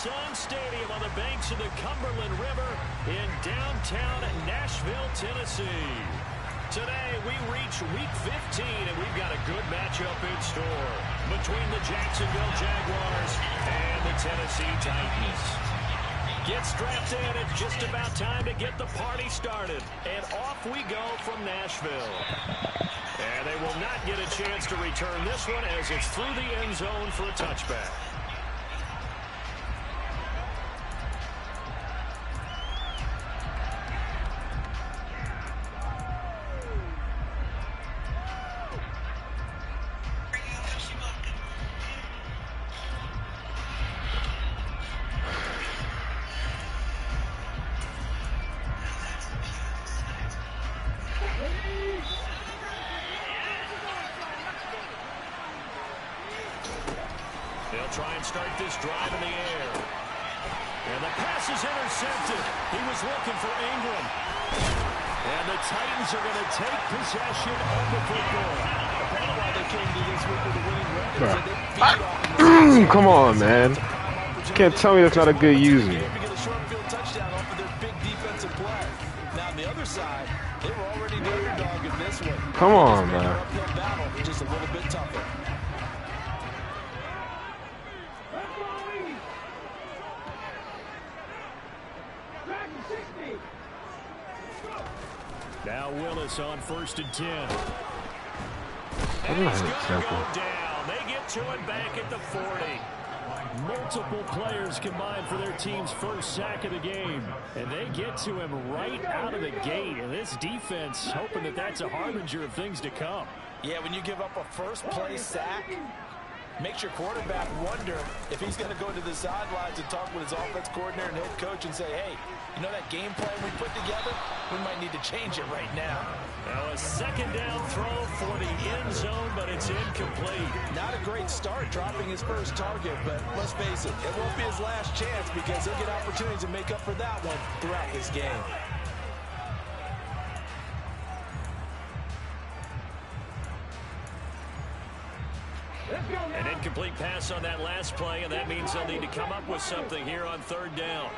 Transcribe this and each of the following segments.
Sun Stadium on the banks of the Cumberland River in downtown Nashville, Tennessee. Today, we reach Week 15, and we've got a good matchup in store between the Jacksonville Jaguars and the Tennessee Titans. Get strapped in. It's just about time to get the party started. And off we go from Nashville. And they will not get a chance to return this one as it's through the end zone for a touchback. They'll try and start this drive in the air. And the pass is intercepted. He was looking for Ingram. And the Titans are going to take possession of the football. Part of why they came to this week with a winning record. Come on, man. You can't tell me that's not a good user. Get a short field touchdown off of their big defensive play. Now, on the other side, they were already the underdog in this one. Come on, man. Uphill battle, just a little bit tougher. Now Willis on 1st and 10. And he's going to go down. They get to it back at the 40. Multiple players combined for their team's first sack of the game. And they get to him right out of the gate. And this defense hoping that that's a harbinger of things to come. Yeah, when you give up a first-play sack, makes your quarterback wonder if he's going to go to the sidelines and talk with his offense coordinator and head coach and say, hey, you know that game plan we put together? We might need to change it right now. Now a second down throw for the end zone, but it's incomplete. Not a great start dropping his first target, but let's face it, it won't be his last chance because he'll get opportunities to make up for that one throughout this game. An incomplete pass on that last play, and that means they'll need to come up with something here on 3rd down.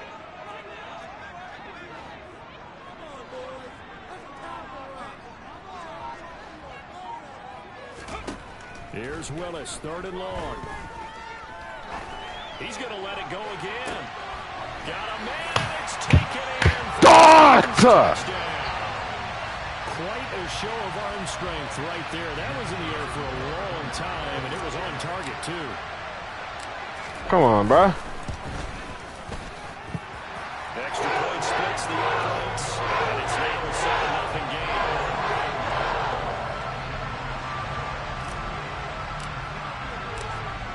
Here's Willis, 3rd and long. He's going to let it go again. Got a man, it's taken in. Quite a show of arm strength right there. That was in the air for a long time, and it was on target, too. Come on, bro. Extra point splits the offense, and it's now a 7-0 game.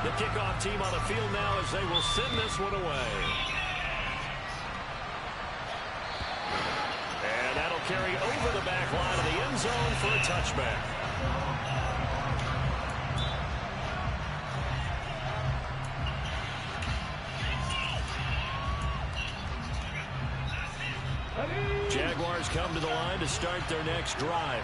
The kickoff team on the field now as they will send this one away. And that'll carry over the back line of the end zone for a touchback. Jaguars come to the line to start their next drive.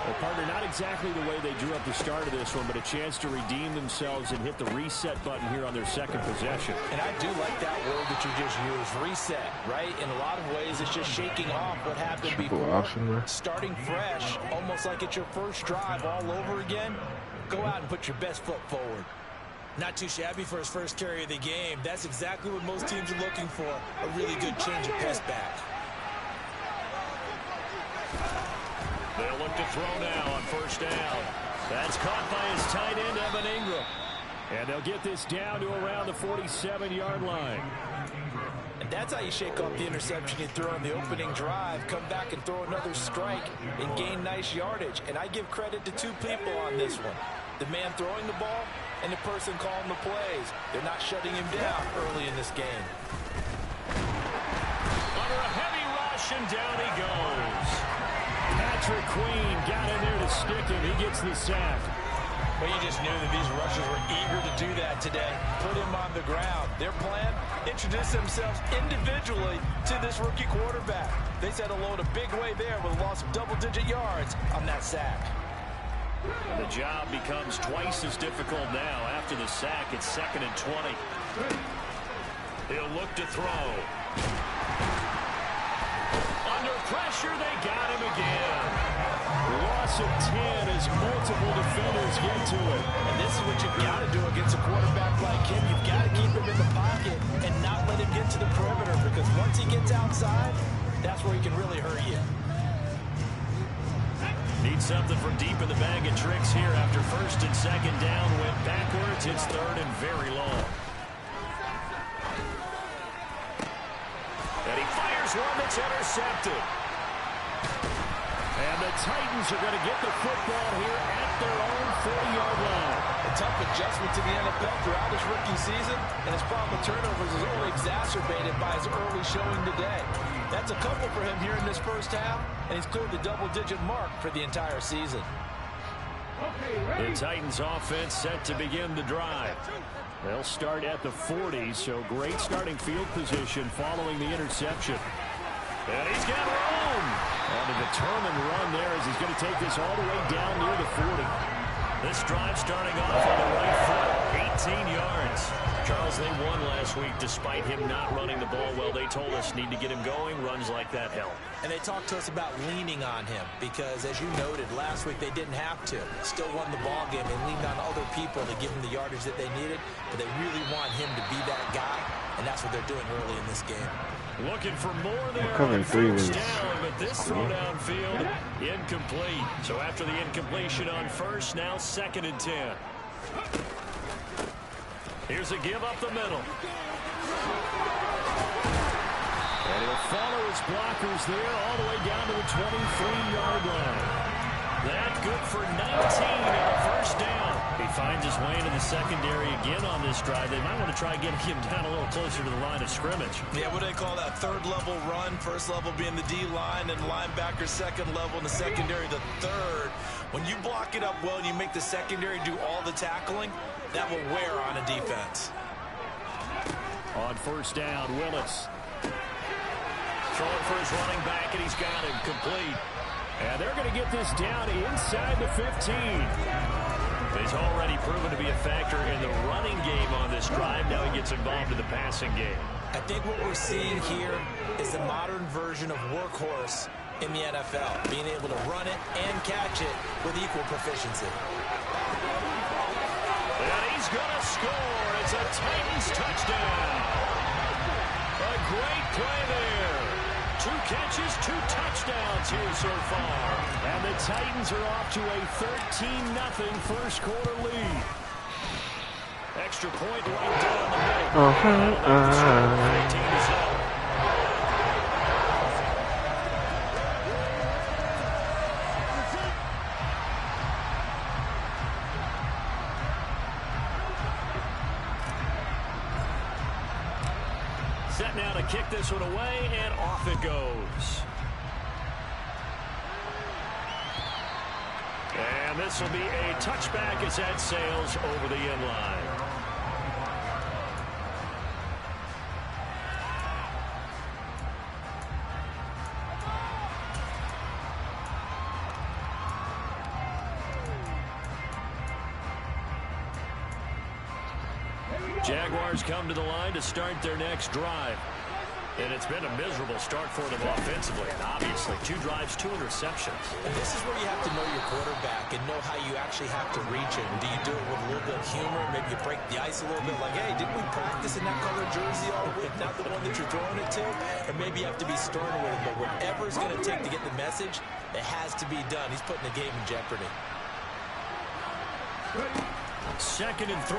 Well, partner, not exactly the way they drew up the start of this one, but a chance to redeem themselves and hit the reset button here on their second possession. And I do like that word that you just used, reset, right? In a lot of ways, it's just shaking off what happened before. Starting fresh, almost like it's your first drive all over again. Go out and put your best foot forward. Not too shabby for his first carry of the game. That's exactly what most teams are looking for, a really good change of pace back. They'll look to throw now on 1st down. That's caught by his tight end, Evan Ingram. And they'll get this down to around the 47-yard line. And that's how you shake off the interception you throw in the opening drive. Come back and throw another strike and gain nice yardage. And I give credit to two people on this one. The man throwing the ball and the person calling the plays. They're not shutting him down early in this game. Under a heavy rush, and down he goes. Patrick Queen got in there to stick him. He gets the sack. Well, you just knew that these rushers were eager to do that today. Put him on the ground. Their plan, introduce themselves individually to this rookie quarterback. They said hello in a big way there with a loss of double-digit yards on that sack. And the job becomes twice as difficult now after the sack. It's 2nd and 20. He'll look to throw. Under pressure, they got him again. Loss of 10 as multiple defenders get to it. And this is what you've got to do against a quarterback like him. You've got to keep him in the pocket and not let him get to the perimeter, because once he gets outside, that's where he can really hurt you. Need something from deep in the bag of tricks here after first and second down. Went backwards. It's third and very long. And he fires one that's intercepted. And the Titans are going to get the football here at their own 40-yard line. A tough adjustment to the NFL throughout his rookie season, and his problem with turnovers is only exacerbated by his early showing today. That's a couple for him here in this first half, and he's cleared the double-digit mark for the entire season. The Titans offense set to begin the drive. They'll start at the 40, so great starting field position following the interception. And he's got room. And a determined run there as he's going to take this all the way down near the 40. This drive starting off on the right foot, 18 yards. Charles, they won last week despite him not running the ball well. They told us need to get him going. Runs like that help. And they talked to us about leaning on him because, as you noted, last week they didn't have to. Still won the ball game. They leaned on other people to give him the yardage that they needed, but they really want him to be that guy, and that's what they're doing early in this game. Looking for more there on first down, but this throw downfield incomplete. So after the incompletion on first, now second and 10. Here's a give up the middle. And he'll follow his blockers there all the way down to the 23-yard line. That good for 19 and a first down. He finds his way into the secondary again on this drive. They might want to try getting him down a little closer to the line of scrimmage. Yeah, what do they call that? Third level run. First level being the D-line, and linebacker second level, and the secondary the third. When you block it up well and you make the secondary do all the tackling, that will wear on a defense. On first down, Willis. Throwing for his running back, and he's got him complete. And they're going to get this down inside the 15. He's already proven to be a factor in the running game on this drive. Now he gets involved in the passing game. I think what we're seeing here is the modern version of workhorse in the NFL, being able to run it and catch it with equal proficiency. And he's going to score. It's a Titans touchdown. A great play there. 2 catches, 2 touchdowns here so far. And the Titans are off to a 13-0 first quarter lead. Extra point right down the middle. 14-0. Set now to kick this one away, and off it goes. And this will be a touchback as that sails over the end line. Jaguars come to the line to start their next drive. And it's been a miserable start for them offensively. And obviously, 2 drives, 2 interceptions. And this is where you have to know your quarterback and know how you actually have to reach him. Do you do it with a little bit of humor? Maybe you break the ice a little bit, like, hey, didn't we practice in that color jersey all week? Not the one that you're throwing it to? Or maybe you have to be stern with him. But whatever it's going to take to get the message, it has to be done. He's putting the game in jeopardy. Second and 3.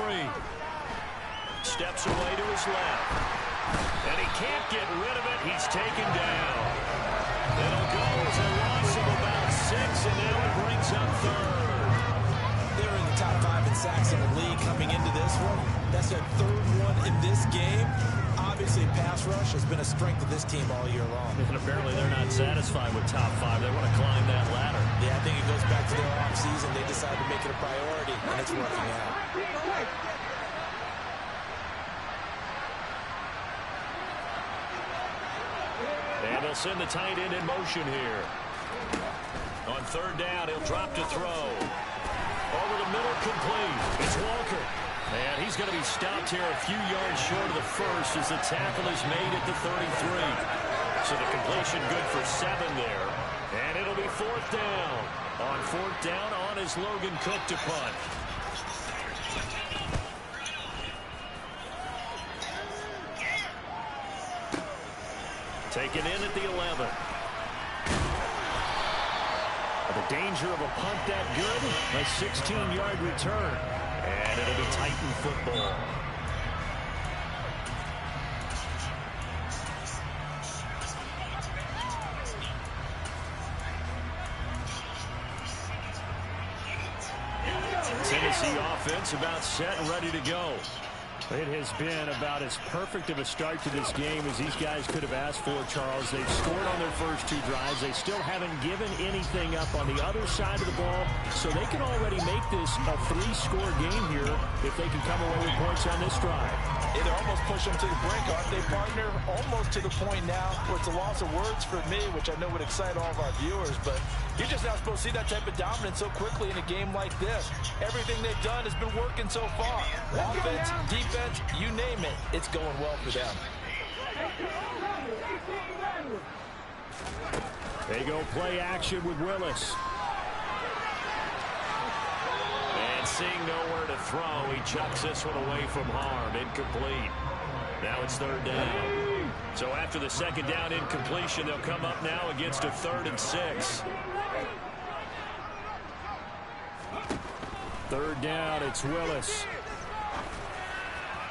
Steps away to his left. And he can't get rid of it. He's taken down. It'll go as a loss of about 6, and now it brings up third. They're in the top 5 in sacks in the league coming into this one. That's their third one in this game. Obviously, pass rush has been a strength of this team all year long. And apparently they're not satisfied with top 5. They want to climb that ladder. Yeah, I think it goes back to their offseason. They decided to make it a priority, and it's working out. And they'll send the tight end in motion here. On third down, he'll drop to throw. Over the middle, complete. It's Walker. And he's going to be stopped here a few yards short of the first as the tackle is made at the 33. So the completion good for 7 there. And it'll be 4th down. On 4th down, on is Logan Cook to punt. Taken in at the 11. The danger of a punt that good, a 16-yard return. And it'll be Titan football. Tennessee offense about set and ready to go. It has been about as perfect of a start to this game as these guys could have asked for, Charles. They've scored on their first 2 drives. They still haven't given anything up on the other side of the ball, so they can already make this a 3-score game here if they can come away with points on this drive. Yeah, they're almost pushing them to the brink, aren't they, partner? Almost to the point now where it's a loss of words for me, which I know would excite all of our viewers, but you're just not supposed to see that type of dominance so quickly in a game like this. Everything they've done has been working so far. Offense, defense, you name it, it's going well for them. They go play action with Willis. And seeing nowhere to throw, he chucks this one away from harm. Incomplete. Now it's 3rd down. So after the 2nd down incompletion, they'll come up now against a 3rd and 6. 3rd down, it's Willis.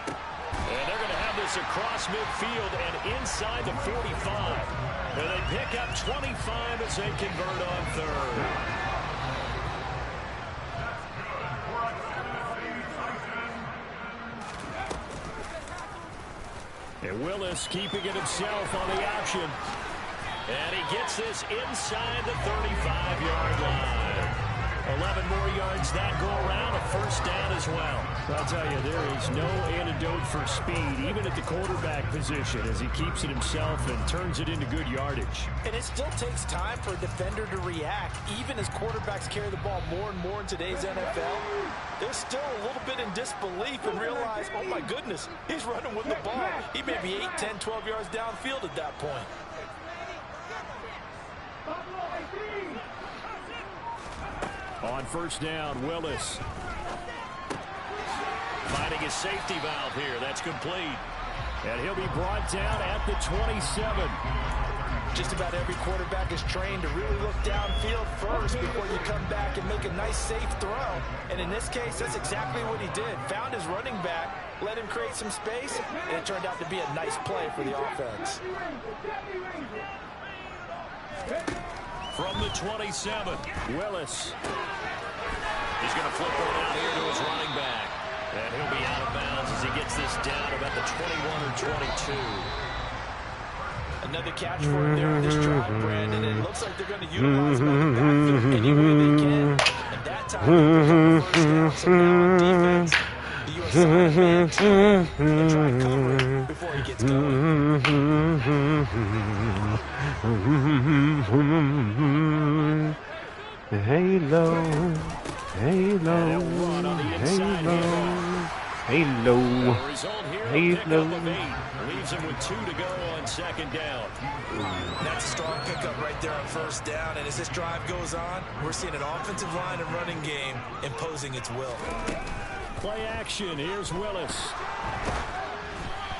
And they're going to have this across midfield and inside the 45. And they pick up 25 as they convert on 3rd. And Willis keeping it himself on the option. And he gets this inside the 35-yard line. 11 more yards that go around, a 1st down as well. I'll tell you, there is no antidote for speed, even at the quarterback position, as he keeps it himself and turns it into good yardage. And it still takes time for a defender to react, even as quarterbacks carry the ball more and more in today's NFL. They're still a little bit in disbelief and realize, oh my goodness, he's running with the ball. He may be 8, 10, 12 yards downfield at that point. On 1st down, Willis. Finding his safety valve here. That's complete. And he'll be brought down at the 27. Just about every quarterback is trained to really look downfield first before you come back and make a nice, safe throw. And in this case, that's exactly what he did. Found his running back, let him create some space, and it turned out to be a nice play for the offense. From the 27, Willis. He's going to flip one out here to his running back. And he'll be out of bounds as he gets this down about the 21 or 22. Another catch for him there on this drive, Brandon. And it looks like they're going to utilize him on the backfield any way they can. And that time, they pick up the 1st down. So now on defense, the U.S. side man and try to cover it before he gets going. Halo, halo, halo, halo. Leaves him with 2 to go on 2nd down. That's a strong pickup right there on 1st down. And as this drive goes on, we're seeing an offensive line and running game imposing its will. Play action. Here's Willis.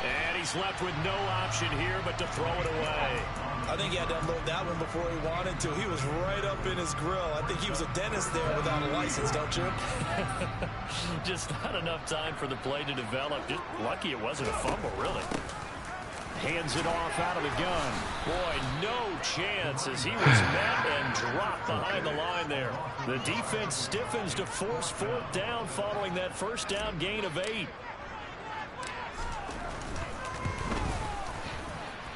And he's left with no option here but to throw it away. I think he had to unload that one before he wanted to. He was right up in his grill. I think he was a dentist there without a license, don't you? Just not enough time for the play to develop. Just lucky it wasn't a fumble, really. Hands it off out of the gun. Boy, no chance as he was met and dropped behind the line there. The defense stiffens to force 4th down following that 1st down gain of 8.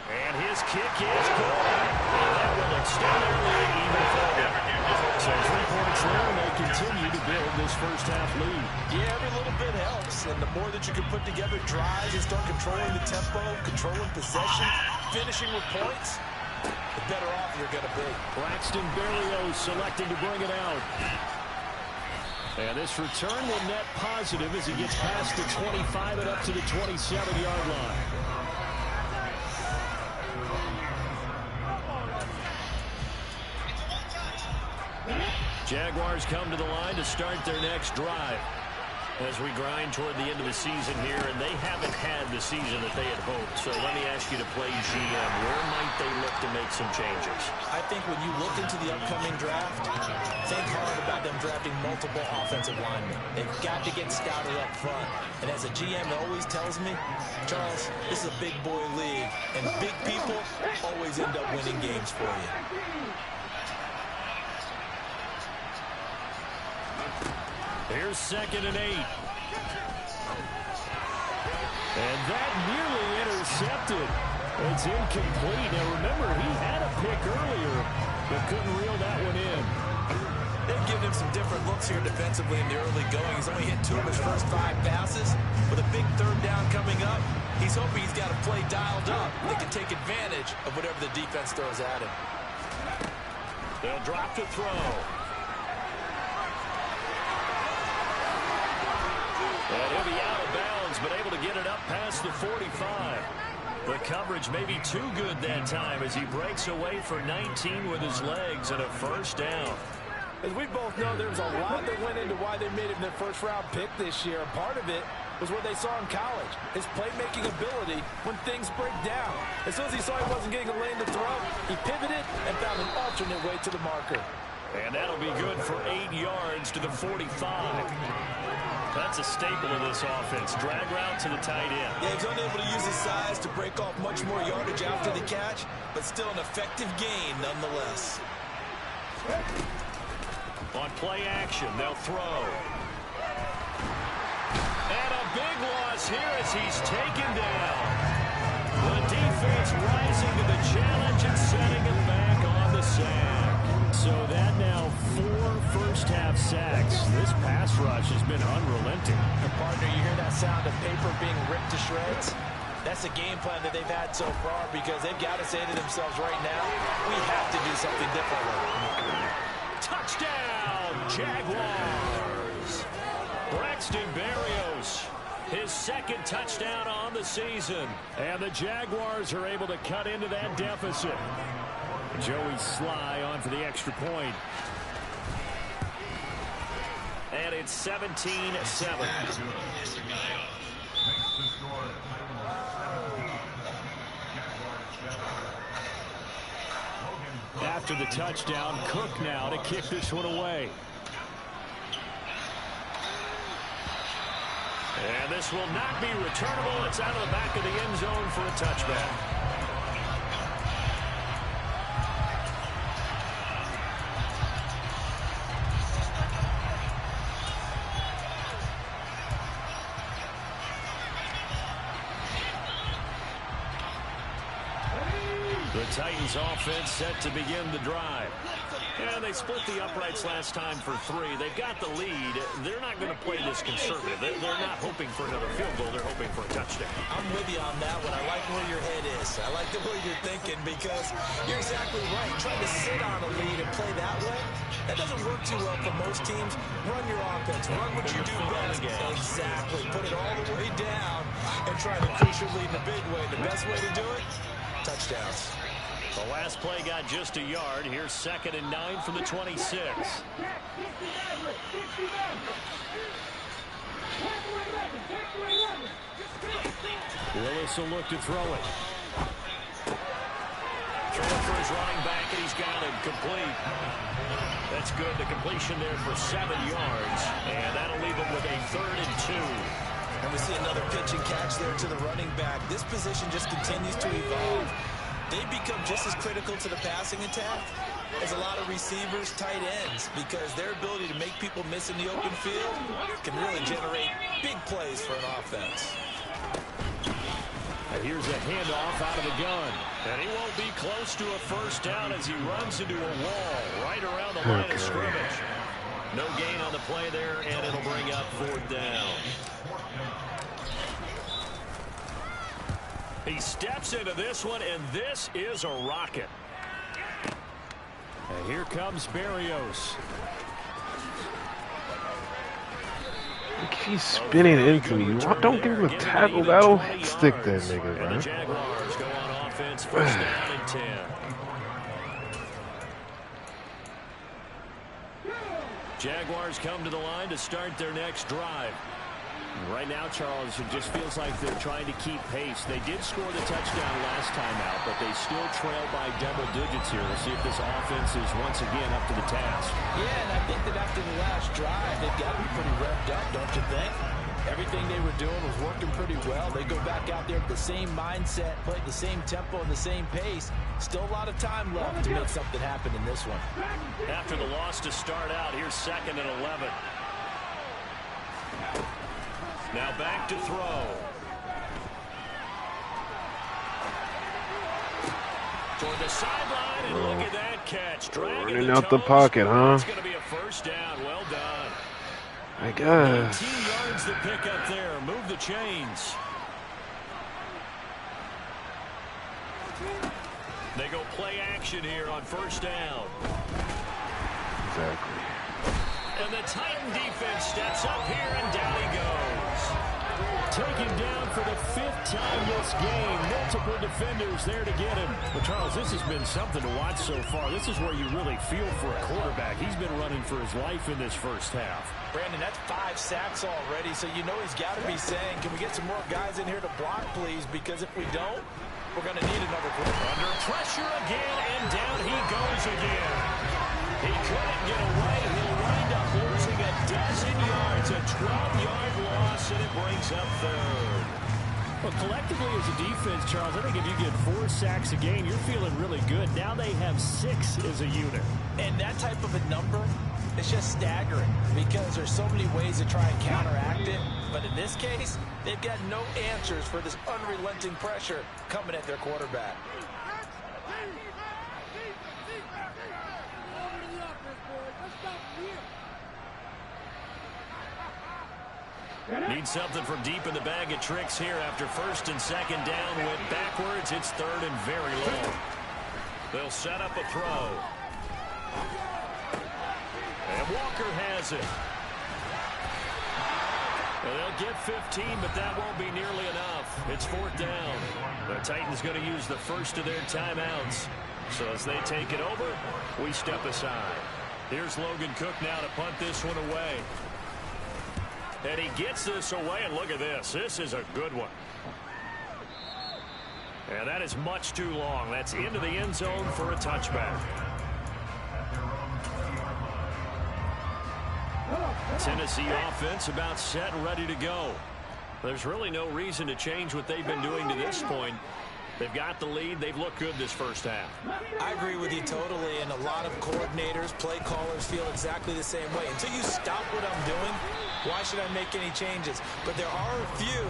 And his kick is good. And that will extend their lead even further. So 3 points there, and they continue to build this 1st half lead. Yeah, every little bit helps. And the more that you can put together drives and start controlling the tempo, controlling possession, finishing with points, the better off you're going to be. Braxton Berrios selecting to bring it out. And this return will net positive as he gets past the 25 and up to the 27-yard line. Jaguars come to the line to start their next drive as we grind toward the end of the season here, and they haven't had the season that they had hoped. So let me ask you to play GM. Where might they look to make some changes? I think when you look into the upcoming draft, think hard about them drafting multiple offensive linemen. They've got to get scouted up front. And as a GM always tells me, Charles, this is a big boy league, and big people always end up winning games for you. Here's 2nd and 8. And that nearly intercepted. It's incomplete. Now remember, he had a pick earlier, but couldn't reel that one in. They've given him some different looks here defensively in the early going. He's only hit 2 of his first 5 passes. With a big 3rd down coming up, he's hoping he's got a play dialed up. They can take advantage of whatever the defense throws at him. They'll drop to throw. And he'll be out of bounds, but able to get it up past the 45. The coverage may be too good that time as he breaks away for 19 with his legs and a 1st down. As we both know, there was a lot that went into why they made him their first-round pick this year. Part of it was what they saw in college, his playmaking ability when things break down. As soon as he saw he wasn't getting a lane to throw, he pivoted and found an alternate way to the marker. And that'll be good for 8 yards to the 45. That's a staple of this offense. Drag route to the tight end. Yeah, he's unable to use his size to break off much more yardage after the catch, but still an effective gain nonetheless. On play action, they'll throw. And a big loss here as he's taken down. The defense rising to the challenge and setting him back on the sack. So that now 4 first-half sacks. This pass rush has been unrelenting. And partner, you hear that sound of paper being ripped to shreds? That's the game plan that they've had so far because they've got to say to themselves right now, we have to do something differently. Touchdown, Jaguars. Braxton Berrios, his 2nd touchdown on the season. And the Jaguars are able to cut into that deficit. Joey Sly on for the extra point. And it's 17-7. After the touchdown, Cook now to kick this one away. And this will not be returnable. It's out of the back of the end zone for a touchback. The Titans offense set to begin the drive. And they split the uprights last time for 3. They've got the lead. They're not going to play this conservative. They're not hoping for another field goal. They're hoping for a touchdown. I'm with you on that one. I like where your head is. I like the way you're thinking because you're exactly right. Trying to sit on a lead and play that way, that doesn't work too well for most teams. Run your offense. Run what you do best. Exactly. Put it all the way down and try to push your lead in a big way. The best way to do it, touchdowns. The last play got just a yard. Here's 2nd and 9 from the 26. Willis will look to throw it. Throw for his running back, and he's got it complete. That's good. The completion there for 7 yards, and that'll leave him with a 3rd and 2. And we see another pitch and catch there to the running back. This position just continues to evolve. They become just as critical to the passing attack as a lot of receivers, tight ends, because their ability to make people miss in the open field can really generate big plays for an offense. And here's a handoff out of the gun. And he won't be close to a 1st down as he runs into a wall right around the line of scrimmage. No gain on the play there, and it'll bring up 4th down. He steps into this one, and this is a rocket. And here comes Berrios. He's spinning into me. Don't give him a tackle. That'll hit stick that nigga, And man. the Jaguars go on offense, first down and 10. Jaguars come to the line to start their next drive. Right now, Charles, it just feels like they're trying to keep pace. They did score the touchdown last time out, but they still trail by double digits here. We'll see if this offense is once again up to the task. Yeah, and I think that after the last drive, they've got to be pretty revved up, don't you think? Everything they were doing was working pretty well. They go back out there with the same mindset, play the same tempo and the same pace. Still a lot of time left to make something happen in this one. After the loss to start out, here's 2nd and 11. Now back to throw. Toward the sideline, and look at that catch. Running out the pocket, huh? It's going to be a first down. Well done. I guess. 19 yards to pick up there. Move the chains. They go play action here on first down. Exactly. And the Titan defense steps up here, and down he goes. Taken down for the 5th time this game. Multiple defenders there to get him. But, Charles, this has been something to watch so far. This is where you really feel for a quarterback. He's been running for his life in this first half. Brandon, that's 5 sacks already, so you know he's got to be saying, can we get some more guys in here to block, please? Because if we don't, we're going to need another quarterback. Under pressure again, and down he goes again. He couldn't get away. He'll wind up losing a dozen yards, a 12-yard loss, and it brings up 3rd. Well, collectively as a defense, Charles, I think if you get 4 sacks a game, you're feeling really good. Now they have 6 as a unit. And that type of a number, it's just staggering because there's so many ways to try and counteract it. But in this case, they've got no answers for this unrelenting pressure coming at their quarterback. Need something from deep in the bag of tricks here after 1st and 2nd down. Went backwards. It's 3rd and very low. They'll set up a throw. And Walker has it. Well, they'll get 15, but that won't be nearly enough. It's 4th down. The Titans going to use the first of their timeouts. So as they take it over, we step aside. Here's Logan Cook now to punt this one away. And he gets this away, and look at this. This is a good one. And that is much too long. That's into the end zone for a touchback. Tennessee offense about set and ready to go. There's really no reason to change what they've been doing to this point. They've got the lead. They've looked good this first half. I agree with you totally, and a lot of coordinators, play callers feel exactly the same way. Until you stop what I'm doing, why should I make any changes? But there are a few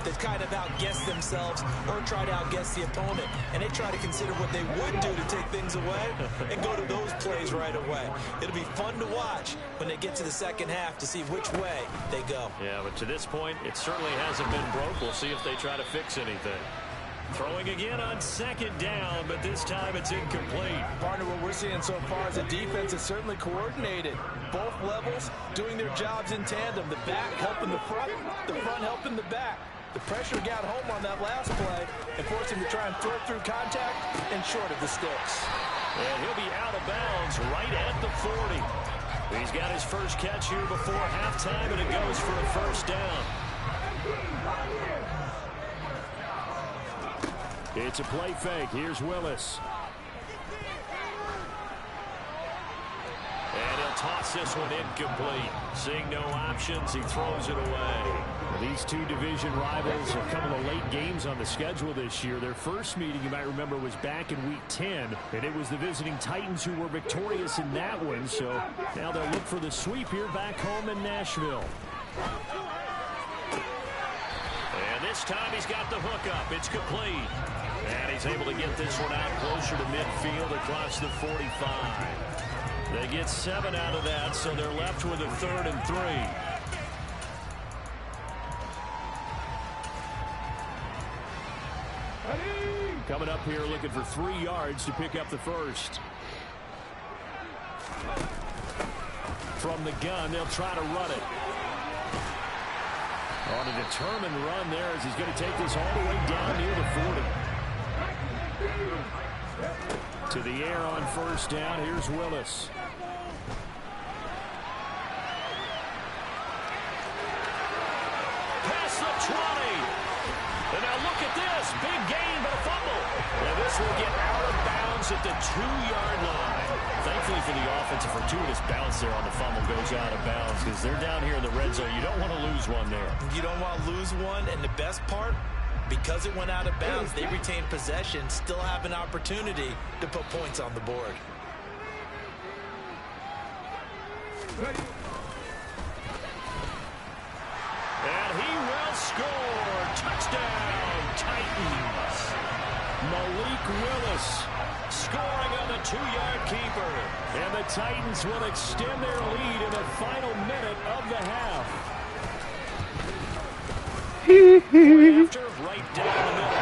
that kind of outguess themselves or try to outguess the opponent, and they try to consider what they would do to take things away and go to those plays right away. It'll be fun to watch when they get to the second half to see which way they go. Yeah, but to this point, it certainly hasn't been broke. We'll see if they try to fix anything. Throwing again on 2nd down, but this time it's incomplete. Partner, what we're seeing so far is the defense is certainly coordinated. Both levels doing their jobs in tandem. The back helping the front helping the back. The pressure got home on that last play and forced him to try and throw through contact and short of the sticks. And he'll be out of bounds right at the 40. He's got his first catch here before halftime, and it goes for a first down. It's a play fake. Here's Willis. And he'll toss this one incomplete. Seeing no options, he throws it away. These two division rivals, a couple of late games on the schedule this year. Their first meeting, you might remember, was back in Week 10, and it was the visiting Titans who were victorious in that one. So now they'll look for the sweep here back home in Nashville. And this time he's got the hook up. It's complete. And he's able to get this one out closer to midfield across the 45. They get 7 out of that, so they're left with a 3rd and 3. Coming up here looking for 3 yards to pick up the first. From the gun, they'll try to run it. On a determined run there as he's going to take this all the way down near the 40. To the air on first down. Here's Willis. Past the 20. And now look at this. Big gain, but a fumble. And this will get out of bounds at the 2-yard line. Thankfully for the offense, a fortuitous bounce there on the fumble goes out of bounds because they're down here in the red zone. You don't want to lose one there. You don't want to lose one, and the best part, because it went out of bounds, they retained possession, still have an opportunity to put points on the board. And he will score. Touchdown, Titans. Malik Willis scoring on the 2-yard keeper. And the Titans will extend their lead in the final minute of the half. After, right down the middle.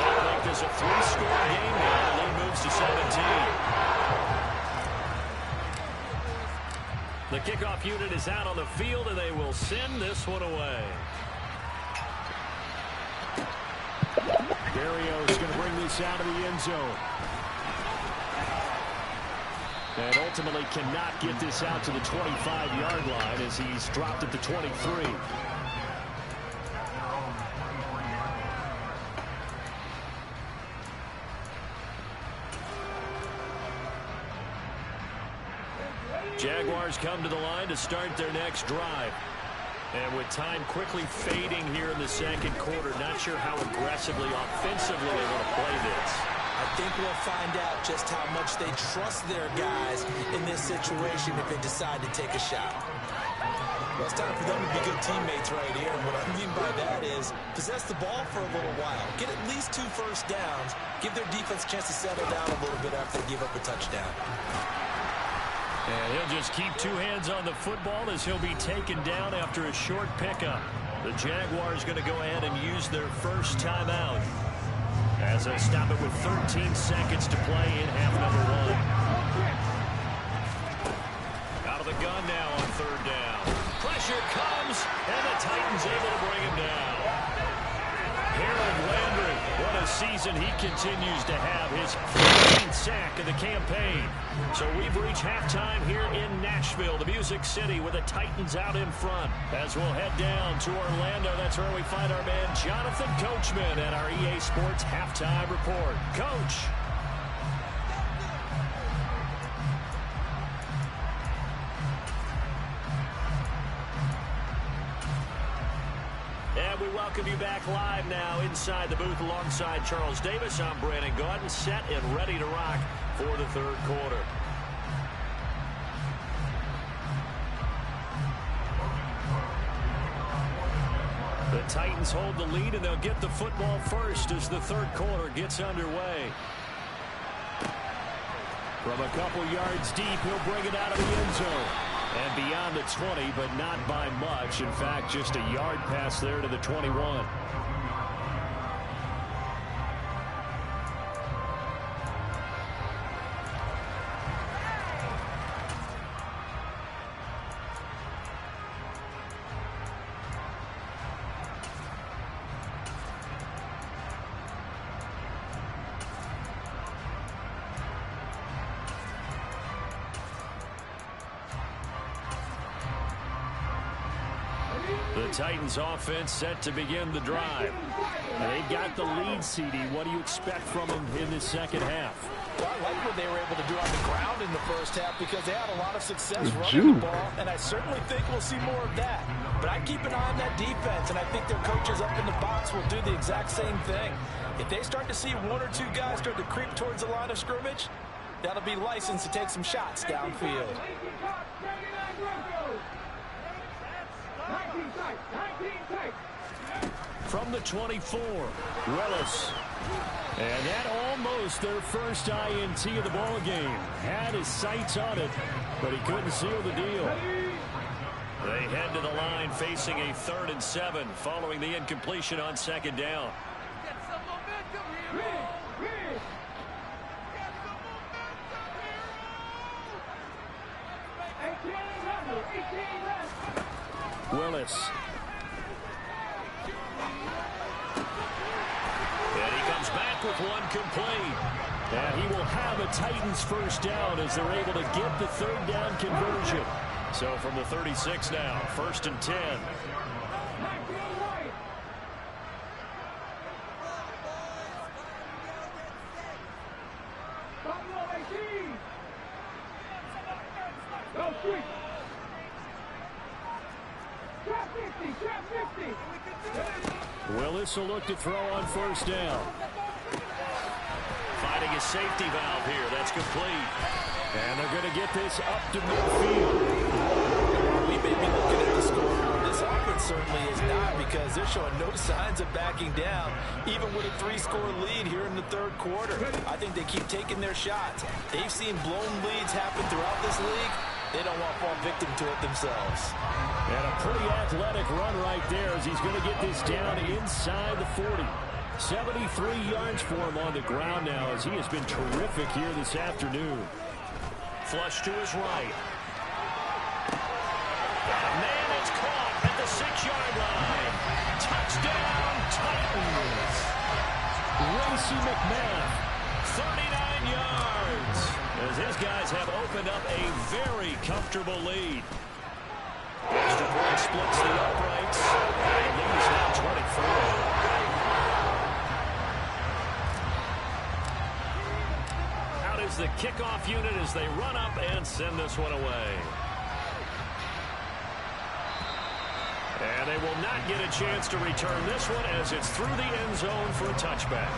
It'll make this a 3-score game now. The lead moves to 17. The kickoff unit is out on the field, and they will send this one away. Barrios going to bring this out of the end zone. And ultimately cannot get this out to the 25-yard line as he's dropped at the 23. Jaguars come to the line to start their next drive. And with time quickly fading here in the second quarter, not sure how aggressively, offensively they want to play this. I think we'll find out just how much they trust their guys in this situation if they decide to take a shot. Well, it's time for them to be good teammates right here. And what I mean by that is possess the ball for a little while. Get at least 2 first downs. Give their defense a chance to settle down a little bit after they give up a touchdown. And he'll just keep 2 hands on the football as he'll be taken down after a short pickup. The Jaguars going to go ahead and use their first timeout as they'll stop it with 13 seconds to play in half number 1. Out of the gun now on 3rd down. Pressure comes, and the Titans able to bring him down. Harold Landry, what a season he continues to have. His 15th sack of the campaign. So we've reached halftime here in Nashville, the Music City, with the Titans out in front. As we'll head down to Orlando, that's where we find our man Jonathan Coachman at our EA Sports Halftime Report. Coach. And we welcome you back live now inside the booth alongside Charles Davis. I'm Brandon Gaudin, set and ready to rock for the 3rd quarter. The Titans hold the lead, and they'll get the football first as the 3rd quarter gets underway. From a couple yards deep, he'll bring it out of the end zone. And beyond the 20, but not by much. In fact, just a yard pass there to the 21. The Titans offense set to begin the drive. They've got the lead, CD. What do you expect from them in this second half? Well, I like what they were able to do on the ground in the first half because they had a lot of success running the ball, and I certainly think we'll see more of that. But I keep an eye on that defense, and I think their coaches up in the box will do the exact same thing. If they start to see 1 or 2 guys start to creep towards the line of scrimmage, that'll be licensed to take some shots downfield. From the 24, Willis. And that almost their first INT of the ball game. Had his sights on it, but he couldn't seal the deal. They head to the line facing a 3rd and 7 following the incompletion on 2nd down. Willis. with one complete. And he will have a Titans first down as they're able to get the third down conversion. So from the 36 now, 1st and 10. Willis will look to throw on 1st down. Finding a safety valve here. That's complete. And they're going to get this up to midfield. We may be looking at the scoreboard. This offense certainly is not, because they're showing no signs of backing down, even with a 3-score lead here in the 3rd quarter. I think they keep taking their shots. They've seen blown leads happen throughout this league. They don't want to fall victim to it themselves. And a pretty athletic run right there as he's going to get this down inside the 40. 73 yards for him on the ground now as he has been terrific here this afternoon. Flush to his right. And man, it's caught at the 6-yard line. Touchdown, Titans. Racy McMath, 39 yards. As his guys have opened up a very comfortable lead. Extra point splits the uprights. And the lead is now 24. Is the kickoff unit as they run up and send this one away. And they will not get a chance to return this one as it's through the end zone for a touchback.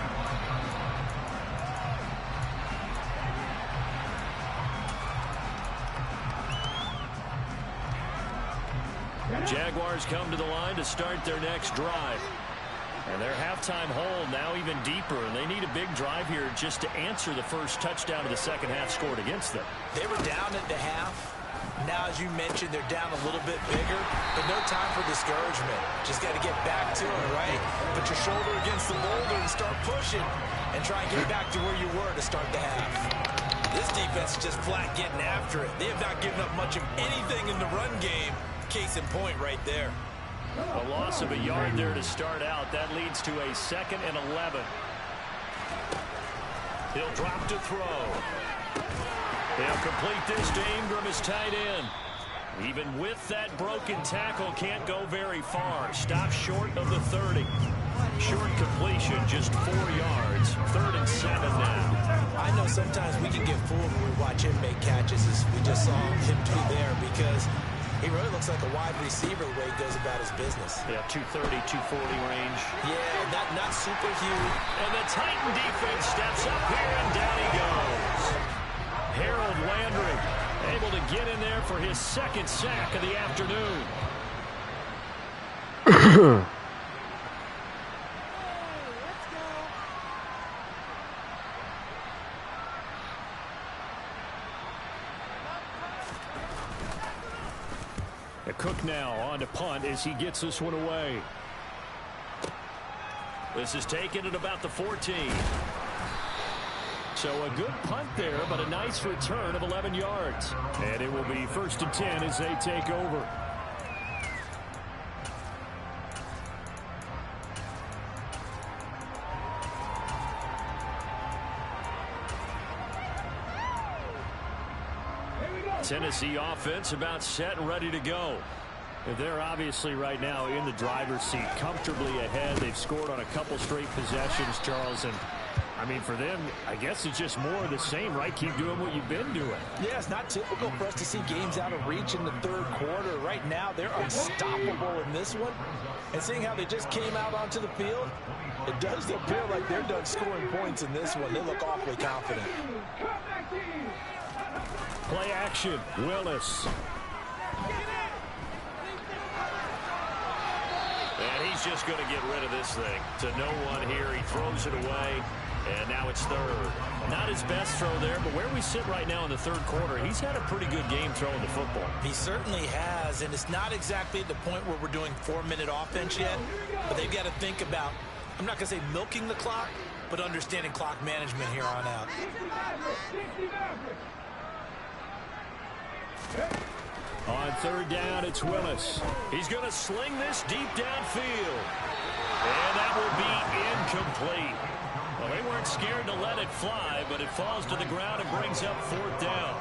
Jaguars come to the line to start their next drive. And their halftime hole now even deeper, and they need a big drive here just to answer the first touchdown of the second half scored against them. They were down at the half. Now, as you mentioned, they're down a little bit bigger, but no time for discouragement. Just got to get back to it, right? Put your shoulder against the boulder and start pushing, and try and get back to where you were to start the half. This defense is just flat getting after it. They have not given up much of anything in the run game. Case in point right there. A loss of a yard there to start out. That leads to a 2nd and 11. He'll drop to throw. They'll complete this to Ingram as tight end. Even with that broken tackle, can't go very far. Stop short of the 30. Short completion, just 4 yards. 3rd and 7 now. I know sometimes we can get fooled when we watch him make catches, as we just saw him do there, because he really looks like a wide receiver the way he goes about his business. Yeah, 230, 240 range. Yeah, not super huge. And the Titan defense steps up here, and down he goes. Harold Landry able to get in there for his 2nd sack of the afternoon. Cook now on to punt as he gets this one away. This is taken at about the 14. So a good punt there, but a nice return of 11 yards. And it will be 1st and 10 as they take over. Tennessee offense about set and ready to go. They're obviously right now in the driver's seat, comfortably ahead. They've scored on a couple straight possessions, Charles, and I mean, for them, I guess it's just more of the same, right? Keep doing what you've been doing. Yeah, it's not typical for us to see games out of reach in the 3rd quarter. Right now, they're unstoppable in this one. And seeing how they just came out onto the field, it does appear like they're done scoring points in this one. They look awfully confident. Play action, Willis. And he's just going to get rid of this thing to no one here. He throws it away, and now it's 3rd. Not his best throw there, but where we sit right now in the 3rd quarter, he's had a pretty good game throwing the football. He certainly has, and it's not exactly at the point where we're doing 4-minute offense yet, but they've got to think about, I'm not going to say milking the clock, but understanding clock management here on out. On 3rd down, it's Willis. He's going to sling this deep downfield. And that will be incomplete. Well, they weren't scared to let it fly, but it falls to the ground and brings up 4th down.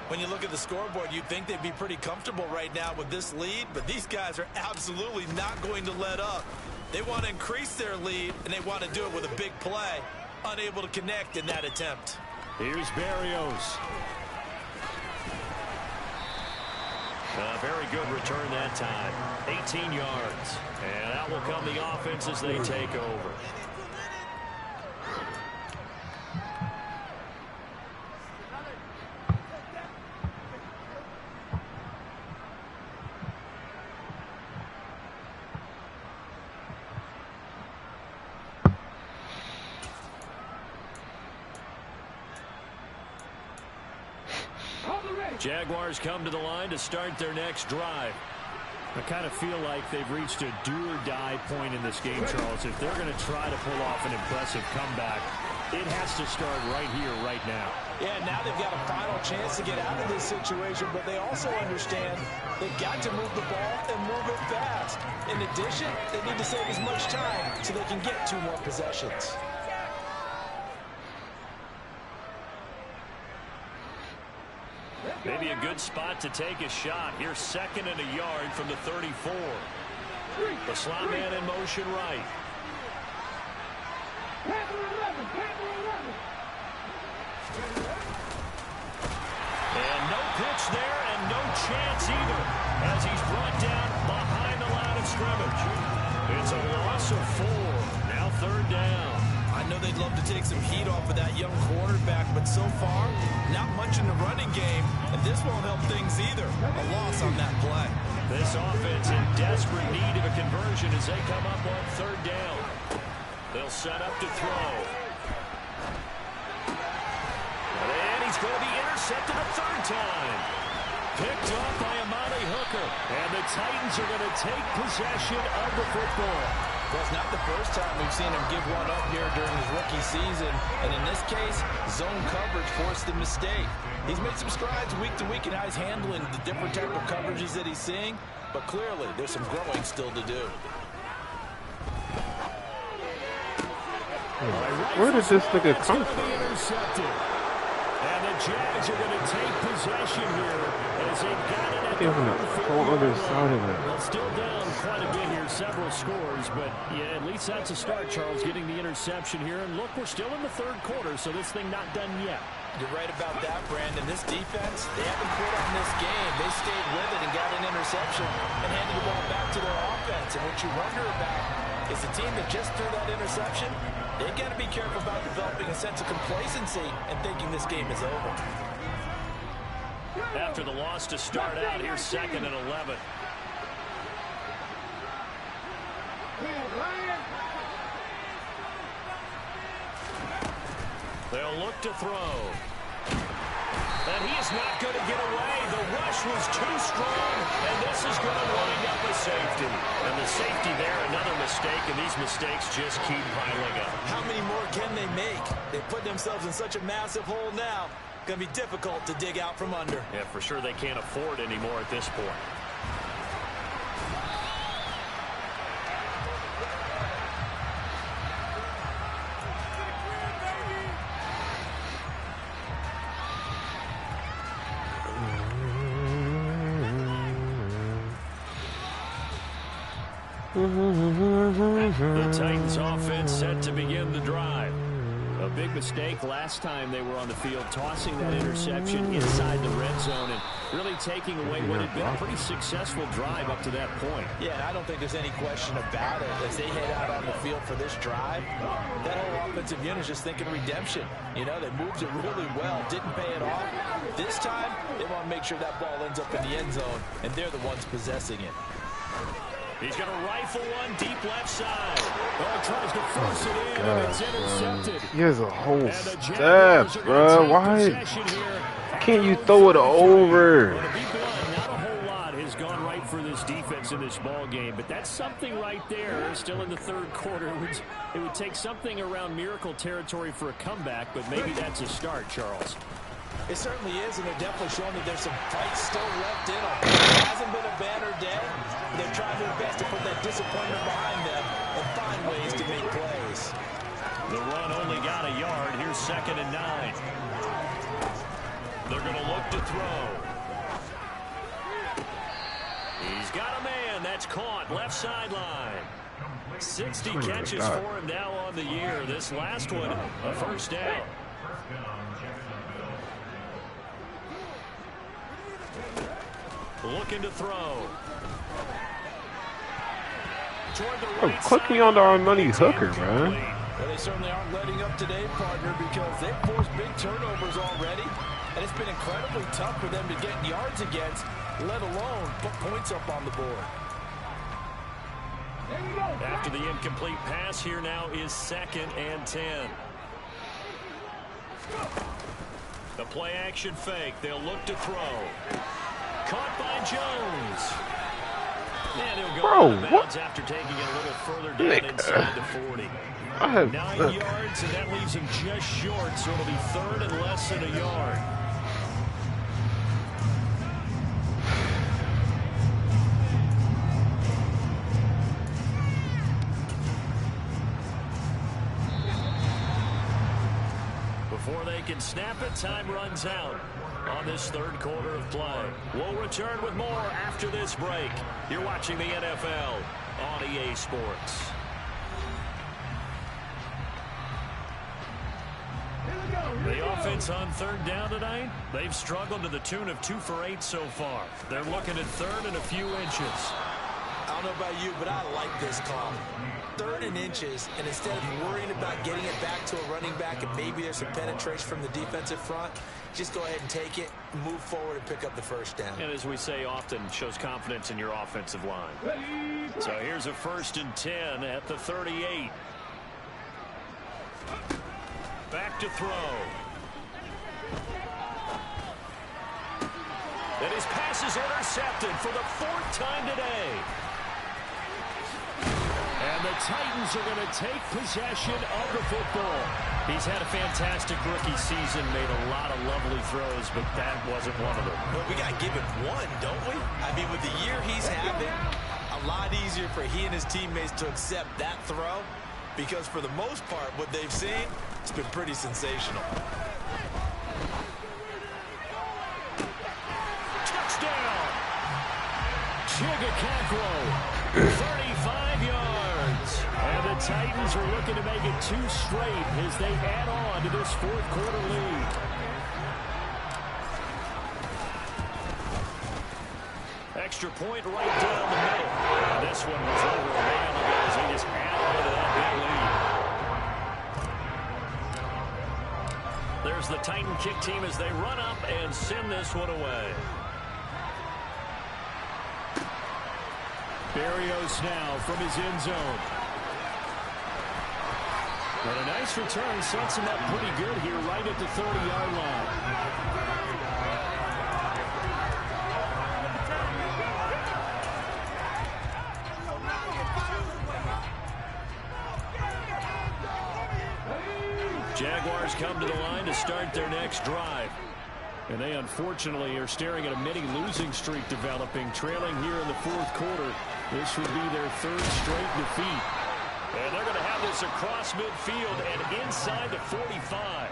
When you look at the scoreboard, you'd think they'd be pretty comfortable right now with this lead, but these guys are absolutely not going to let up. They want to increase their lead, and they want to do it with a big play. Unable to connect in that attempt. Here's Berrios. A very good return that time. 18 yards. And out will come the offense as they take over. Jaguars come to the line to start their next drive. I kind of feel like they've reached a do-or-die point in this game, Charles. If they're going to try to pull off an impressive comeback, it has to start right here, right now. Yeah, now they've got a final chance to get out of this situation, but they also understand they've got to move the ball and move it fast. In addition, they need to save as much time so they can get 2 more possessions. Maybe a good spot to take a shot. Here's 2nd and a yard from the 34. The slot man in motion right. And no pitch there and no chance either as he's brought down behind the line of scrimmage. It's a loss of 4. Now 3rd down. I know they'd love to take some heat off of that young quarterback, but so far, not much in the running game, and this won't help things either. A loss on that play. This offense in desperate need of a conversion as they come up on 3rd down. They'll set up to throw. And he's going to be intercepted a 3rd time. Picked off by Amani Hooker. And the Titans are going to take possession of the football. Well, it's not the first time we've seen him give one up here during his rookie season. And in this case, zone coverage forced the mistake. He's made some strides week to week in how he's handling the different type of coverages that he's seeing. But clearly, there's some growing still to do. Where did this nigga come from? And the Jags are going to take possession here as they've got it at the whole other side of it. Well, still down quite a bit here, several scores, but yeah, at least that's a start, Charles, getting the interception here. And look, we're still in the 3rd quarter, so this thing not done yet. You're right about that, Brandon. This defense, they haven't quit on this game. They stayed with it and got an interception and handed the ball back to their offense. And what you wonder about is the team that just threw that interception, they've got to be careful about developing a sense of complacency and thinking this game is over. After the loss to start out, here's 2nd and 11. They'll look to throw. And he is not going to get away. The rush was too strong, and this is going to wind up a safety. And the safety there, another mistake, and these mistakes just keep piling up. How many more can they make? They put themselves in such a massive hole now. Going to be difficult to dig out from under. Yeah, for sure they can't afford anymore at this point. The Titans offense set to begin the drive. A big mistake last time they were on the field, tossing that interception inside the red zone and really taking away what had been a pretty successful drive up to that point. Yeah, and I don't think there's any question about it. As they head out on the field for this drive, that whole offensive unit is just thinking redemption. You know, they moved it really well, didn't pay it off. This time, they want to make sure that ball ends up in the end zone, and they're the ones possessing it. He's going to rifle one deep left side. Oh, tries to force it in, and it's intercepted. He has a whole staff, bro. Why can't you throw it over? Well, to be blunt, not a whole lot has gone right for this defense in this ball game, but that's something right there. Still in the 3rd quarter. It would take something around miracle territory for a comeback, but maybe that's a start, Charles. It certainly is, and they're definitely showing that there's some fight still left in them. It hasn't been a banner day. They're trying their best to put that disappointment behind them and find ways to make plays. The run only got a yard. Here's 2nd and 9. They're going to look to throw. He's got a man. That's caught. Left sideline. 60 catches for him now on the year. This last one, a first down. Looking to throw. Oh, click me on our money hooker, man. Well, they certainly aren't letting up today, partner, because they've forced big turnovers already. And it's been incredibly tough for them to get yards against, let alone put points up on the board. After the incomplete pass, here now is 2nd and 10. The play action fake. They'll look to throw. Caught by Jones. And he'll go out of bounds after taking it a little further down inside the 40. 9 yards, and that leaves him just short, so it'll be 3rd and less than a yard. Before they can snap it, time runs out on this 3rd quarter of play. We'll return with more after this break. You're watching the NFL on EA Sports. The offense on 3rd down tonight, they've struggled to the tune of 2 for 8 so far. They're looking at 3rd and a few inches. I don't know about you, but I like this call. 3rd and inches, and instead of worrying about getting it back to a running back and maybe there's some penetration from the defensive front, just go ahead and take it, move forward, and pick up the first down. And as we say often, shows confidence in your offensive line. So here's a 1st and 10 at the 38. Back to throw. And his pass is intercepted for the 4th time today. And the Titans are going to take possession of the football. He's had a fantastic rookie season, made a lot of lovely throws, but that wasn't one of them. Well, we got to give him one, don't we? I mean, with the year he's having, a lot easier for he and his teammates to accept that throw, because for the most part, what they've seen, it's been pretty sensational. Touchdown! Chigacacro, 35 yards. And the Titans are looking to make it 2 straight as they add on to this 4th quarter lead. Extra point right down the middle. And this one was over a while ago as they just add on to that big lead. There's the Titan kick team as they run up and send this one away. Barrios now from his end zone. But a nice return sets him up pretty good here right at the 30-yard line. Jaguars come to the line to start their next drive. And they unfortunately are staring at a mini losing streak developing, trailing here in the 4th quarter. This would be their 3rd straight defeat. And they're going to have this across midfield and inside the 45.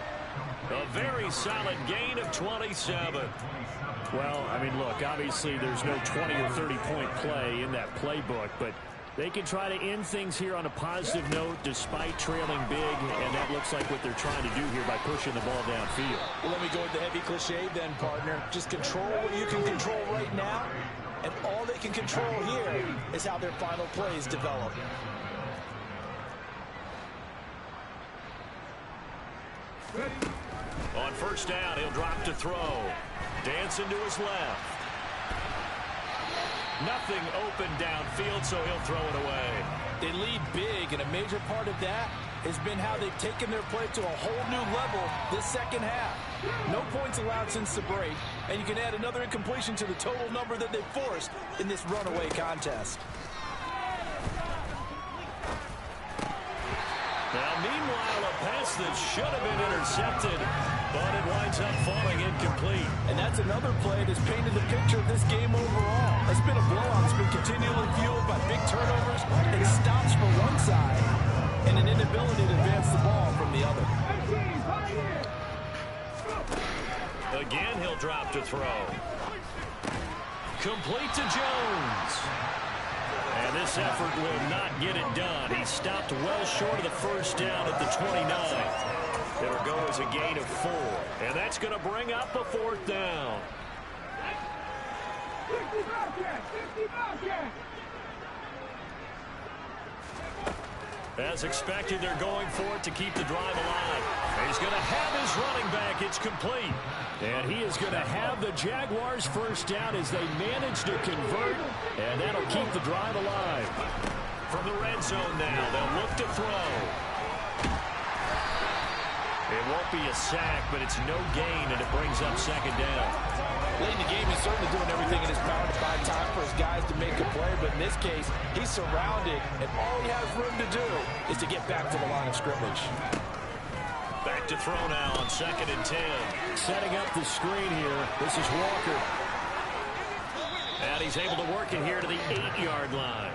A very solid gain of 27. Well, I mean, look, obviously there's no 20 or 30-point play in that playbook, but they can try to end things here on a positive note despite trailing big, and that looks like what they're trying to do here by pushing the ball downfield. Well, let me go with the heavy cliche then, partner. Just control what you can control right now, and all they can control here is how their final plays develop. On 1st down, he'll drop to throw. Dancing to his left. Nothing open downfield, so he'll throw it away. They lead big, and a major part of that has been how they've taken their play to a whole new level this 2nd half. No points allowed since the break, and you can add another incompletion to the total number that they've forced in this runaway contest. Now, meanwhile, a pass that should have been intercepted, but it winds up falling incomplete. And that's another play that's painted the picture of this game overall. It's been a blowout. It's been continually fueled by big turnovers and stops for one side and an inability to advance the ball from the other. Again, he'll drop to throw. Complete to Jones. And this effort will not get it done. He stopped well short of the first down at the 29. It'll go as a gain of 4. And that's going to bring up a 4th down. As expected, they're going for it to keep the drive alive. He's going to have his running back. It's complete. And he is going to have the Jaguars' first down as they manage to convert. And that'll keep the drive alive. From the red zone now, they'll look to throw. It won't be a sack, but it's no gain, and it brings up 2nd down. Late in the game, he's certainly doing everything in his power to buy time for his guys to make a play. But in this case, he's surrounded, and all he has room to do is to get back to the line of scrimmage. Back to throw now on 2nd and 10. Setting up the screen here. This is Walker. And he's able to work it here to the 8-yard line.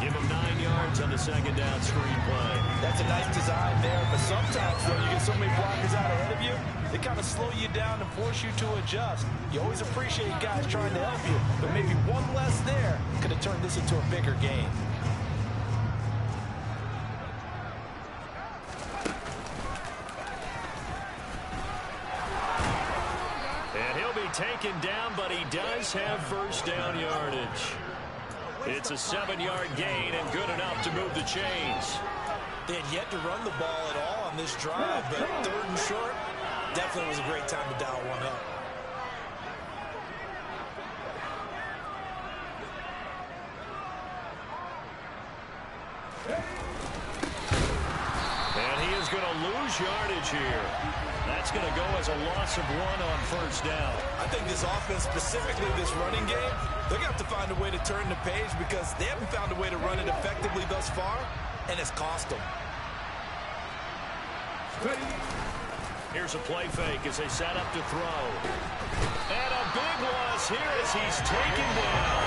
Give him 9 yards on the 2nd down screen play. That's a nice design there, but sometimes, though, you get so many blockers out ahead of you, they kind of slow you down and force you to adjust. You always appreciate guys trying to help you, but maybe one less there could have turned this into a bigger game. And he'll be taken down, but he does have first down yardage. It's a 7-yard gain and good enough to move the chains. They had yet to run the ball at all on this drive, but 3rd and short, definitely was a great time to dial one up. And he is going to lose yardage here. That's going to go as a loss of 1 on first down. I think this offense, specifically this running game, they're going to have to find a way to turn the page because they haven't found a way to run it effectively thus far, and it's cost them. Here's a play fake as they set up to throw. And a big loss here as he's taken down.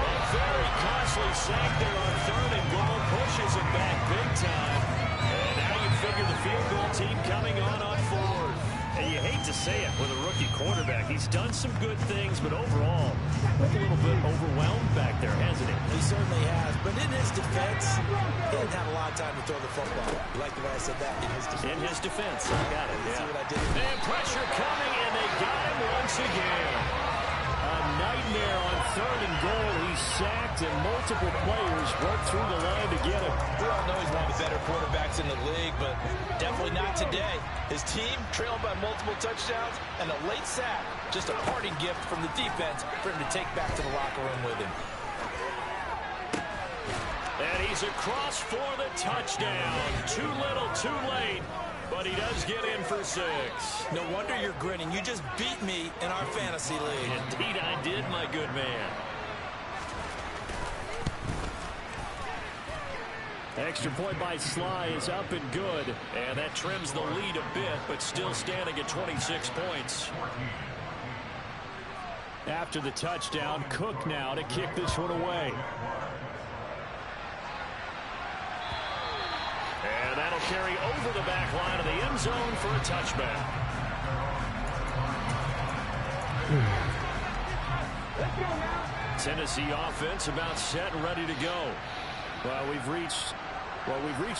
A very costly sack there on 3rd and goal. Pushes him back big time. And now you figure the field goal team coming on 4th. And you hate to say it with a rookie quarterback. He's done some good things, but overall, a little bit overwhelmed back there, hasn't he? He certainly has. But in his defense, he didn't have a lot of time to throw the football. You like the way I said that? In his defense. In his defense. I got it. Yeah. See what I did? And pressure coming, and they got him once again. A nightmare on 3rd and goal. He's sacked, and multiple players broke through the line to get him. We all know he's one of the better quarterbacks in the league, but definitely not today. His team trailing by multiple touchdowns, and a late sack, just a parting gift from the defense for him to take back to the locker room with him. And he's across for the touchdown. Too little, too late, but he does get in for 6. No wonder you're grinning. You just beat me in our fantasy league. Indeed I did, my good man. Extra point by Sly is up and good. And that trims the lead a bit, but still standing at 26 points. After the touchdown, Cook now to kick this one away. And that'll carry over the back line of the end zone for a touchback. Tennessee offense about set and ready to go. Well, we've reached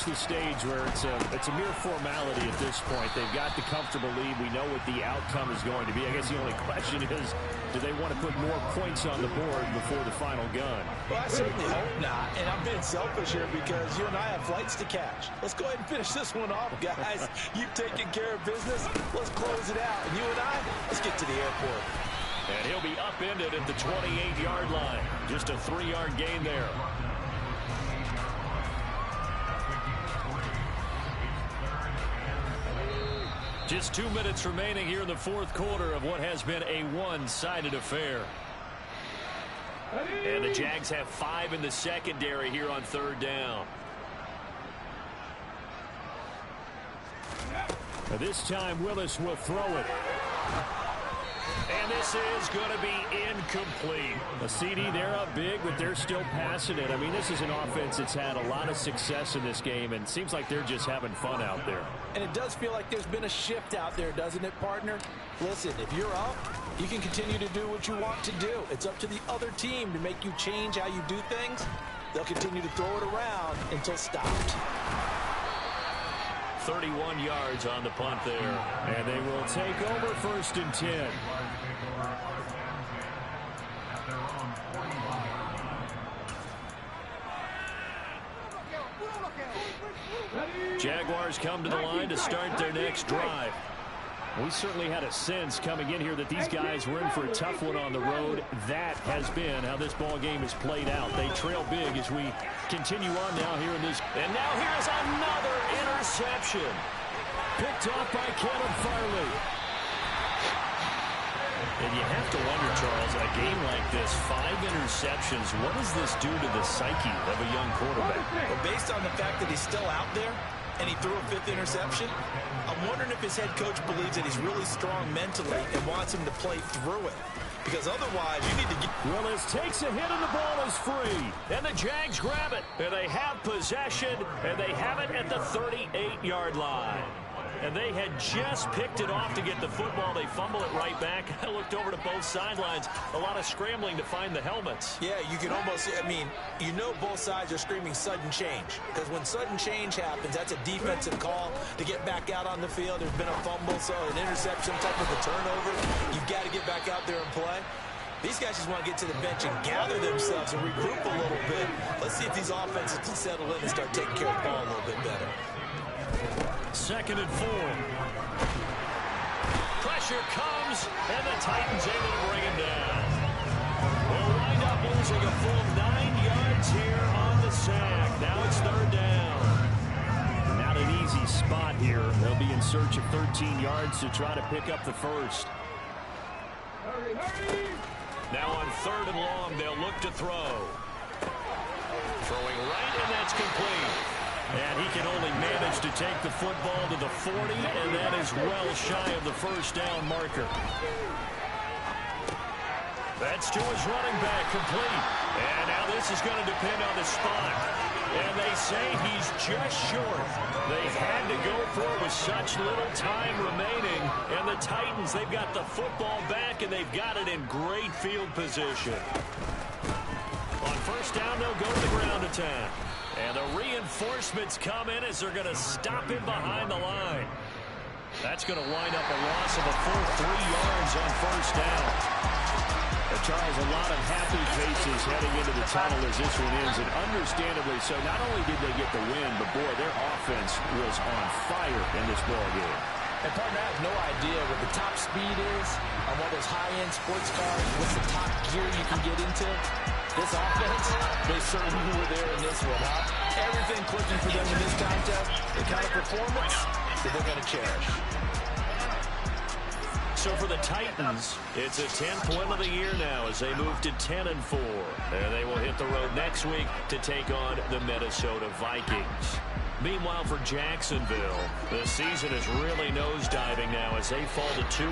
the stage where it's a mere formality at this point. They've got the comfortable lead. We know what the outcome is going to be. I guess the only question is, do they want to put more points on the board before the final gun? Well, I certainly hope not, and I'm being selfish here because you and I have flights to catch. Let's go ahead and finish this one off, guys. You've taken care of business. Let's close it out. And you and I, let's get to the airport. And he'll be upended at the 28-yard line. Just a 3-yard gain there. Just 2 minutes remaining here in the 4th quarter of what has been a one-sided affair. And the Jags have 5 in the secondary here on 3rd down. This time Willis will throw it. And this is going to be incomplete. A CD, they're up big, but they're still passing it. I mean, this is an offense that's had a lot of success in this game, and it seems like they're just having fun out there. And it does feel like there's been a shift out there, doesn't it, partner? Listen, if you're up, you can continue to do what you want to do. It's up to the other team to make you change how you do things. They'll continue to throw it around until stopped. 31 yards on the punt there. And they will take over 1st and 10. Jaguars come to the line to start their next drive. We certainly had a sense coming in here that these guys were in for a tough one on the road. That has been how this ball game has played out. They trail big as we continue on now here in this. And now here's another interception. Picked off by Caleb Farley. And you have to wonder, Charles, a game like this, 5 interceptions, what does this do to the psyche of a young quarterback? Well, based on the fact that he's still out there and he threw a 5th interception, I'm wondering if his head coach believes that he's really strong mentally and wants him to play through it. Because otherwise, you need to get... Willis takes a hit and the ball is free. And the Jags grab it. And they have possession, and they have it at the 38-yard line. And they had just picked it off to get the football. They fumble it right back. I looked over to both sidelines. A lot of scrambling to find the helmets. Yeah, you can almost, I mean, you know both sides are screaming sudden change. Because when sudden change happens, that's a defensive call to get back out on the field. There's been a fumble, so an interception, type of a turnover. You've got to get back out there and play. These guys just want to get to the bench and gather themselves and regroup a little bit. Let's see if these offenses can settle in and start taking care of the ball a little bit better. 2nd and 4. Pressure comes, and the Titans able to bring him down. We'll wind up losing a full 9 yards here on the sack. Now it's 3rd down. Not an easy spot here. They'll be in search of 13 yards to try to pick up the first. Now on 3rd and long, they'll look to throw. Throwing right, and that's complete. And he can only manage to take the football to the 40, and that is well shy of the 1st down marker. That's to his running back, complete. And now this is going to depend on the spot. And they say he's just short. They had to go for it with such little time remaining. And the Titans, they've got the football back, and they've got it in great field position. On 1st down, they'll go to the ground attack. And the reinforcements come in as they're going to stop him behind the line. That's going to wind up a loss of a full 3 yards on 1st down. Charles, a lot of happy faces heading into the tunnel as this one ends, and understandably so. Not only did they get the win, but boy, their offense was on fire in this ball game. And partner, I have no idea what the top speed is on one of those high-end sports cars. What's the top gear you can get into? This offense, they certainly were there in this one, huh? Everything clicking for them in this contest, the kind of performance that they're going to cherish. So for the Titans, it's a 10th win of the year now as they move to 10-4. And they will hit the road next week to take on the Minnesota Vikings. Meanwhile, for Jacksonville, the season is really nosediving now as they fall to 2.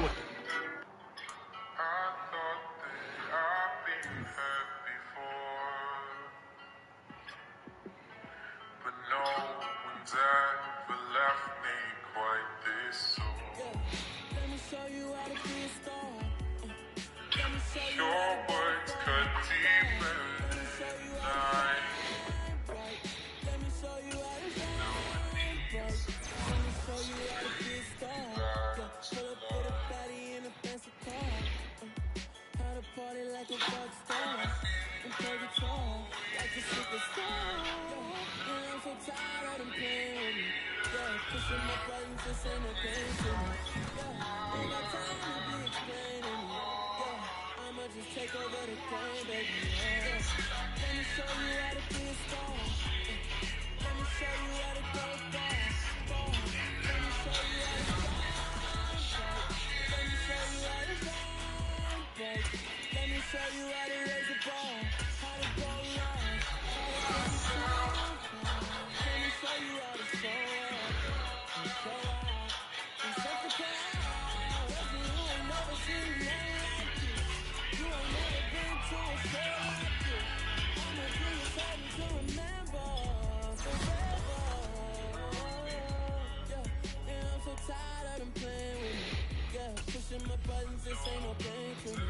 things, this ain't no game to me.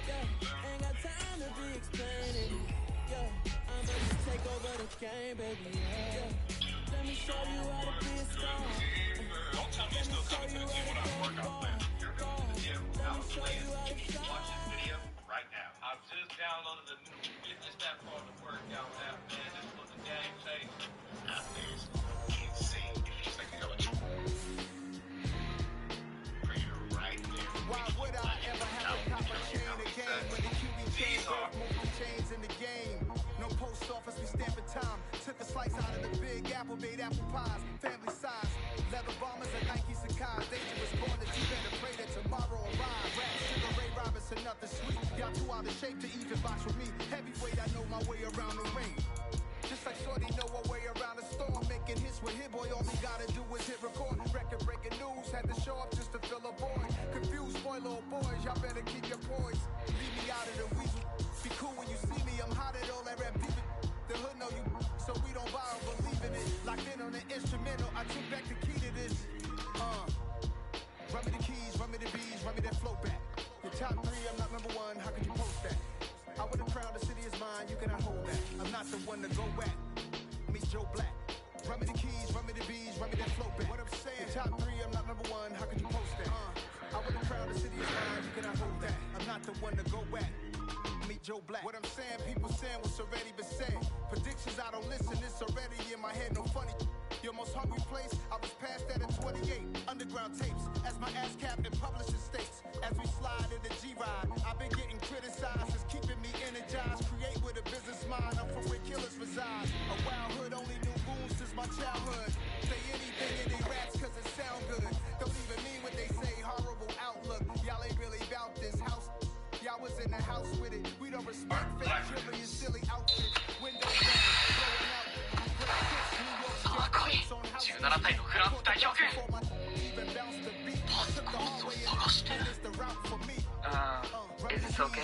Yeah, ain't got time to be explaining. Yeah, I'ma just take over the game, baby. Yeah, let me show you how to be a star. Don't tell me you're still coming to the gym without a workout plan. You're coming to the gym without a plan. Watch this video right now. I've just downloaded the new fitness app called the Workout app, man. This was a game changer. Out there is insane. It's like the other for you right there. Why would I ever have to cop a chain again when the QB chain broke most chains in the game? No post office, we stamping time. Took a slice out of the big apple, made apple pies, family size. Leather bombers and Nike Sakai. Dangerous born that you better pray that tomorrow arrive. Rap sugar Ray Robinson, nothing sweet. Y'all too out of shape to even box with me. Heavyweight, I know my way around the ring. Just like Shorty know her way around the storm. Making hits with Hit Boy, all he gotta do is hit record. Record breaking news, had to show up just to fill a void. Confused boy, little boys, y'all better keep your poise. Leave me out of the weasel. Be cool when you see me, I'm hot at all that rap beef. The hood know you, so we don't borrow, believe in it. Locked in on the instrumental, I took back the key to this. Run me the keys, run me the bees, run me that flow back. Your top 3, I'm not number 1, how could you post that? I would have crowned the city is mine, you cannot hold that. I'm not the one to go at. Meet Joe Black. Run me the keys, run me the bees, run me that flow back. What I'm saying, your top 3, I'm not number 1, how could you post that? I would have crowned the city is mine, you cannot hold that. I'm not the one to go at. Meet Joe Black. What I'm saying, people saying what's already been said. Predictions, I don't listen, it's already in my head, no funny. Your most hungry place, I was past that at 28. Underground tapes, as my ass cap in publishing states. As we slide in the G-Ride, I've been getting criticized, it's keeping me energized. Create with a business mind, I'm from where killers reside. A wild hood, only knew goons since my childhood. Say anything in they raps cause it sound good. Don't even mean what they say, horrible outlook. Y'all ain't really about this house. Y'all was in the house with it. We don't respect fake jewelry and silly outfits. Windows down, blowing out. 17歳のフランス代表軍パスコースを探してる。Is this okay?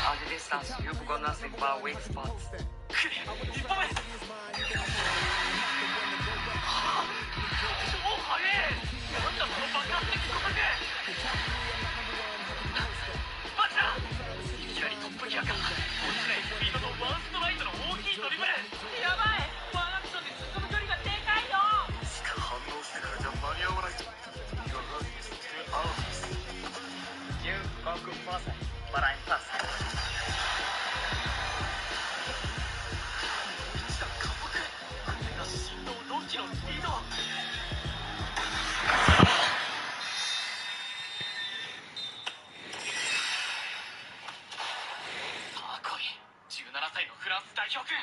At a distance, you've got nothing but weak spots. 一歩目超速え。なんだその爆発的加速。マジだ。いきなりトップギアか。落ちないスピードとワンストライドの大きいドリブル。やばい。But I'm fast. 加速。これが振動同期のスピード。さあ来い。17歳のフランス代表軍。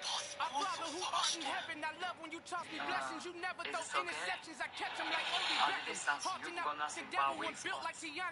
パスコースを探してる。Is this okay? At a distance, you've got nothing but weak spots. What's the deal?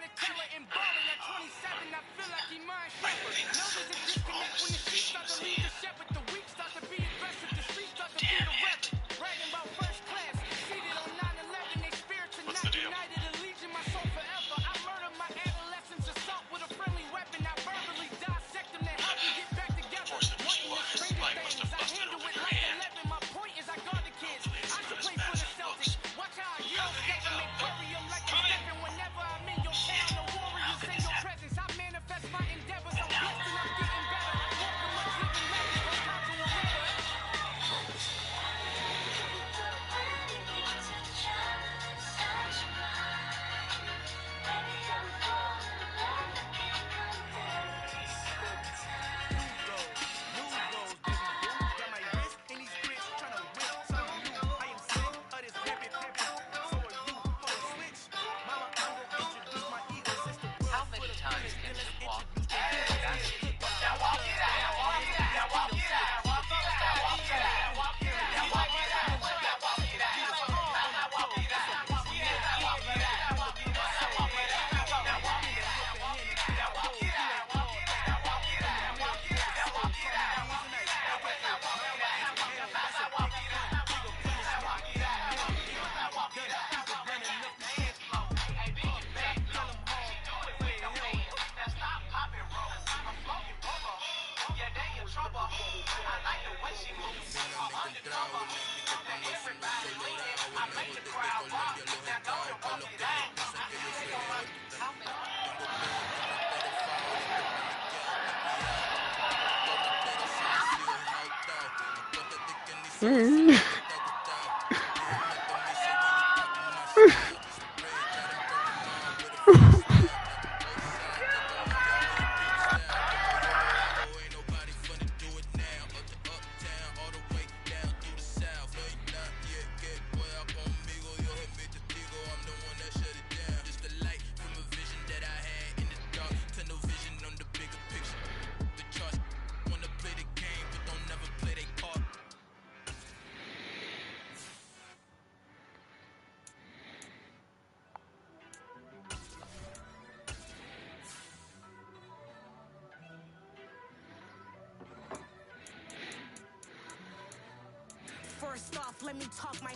First off, let me talk my.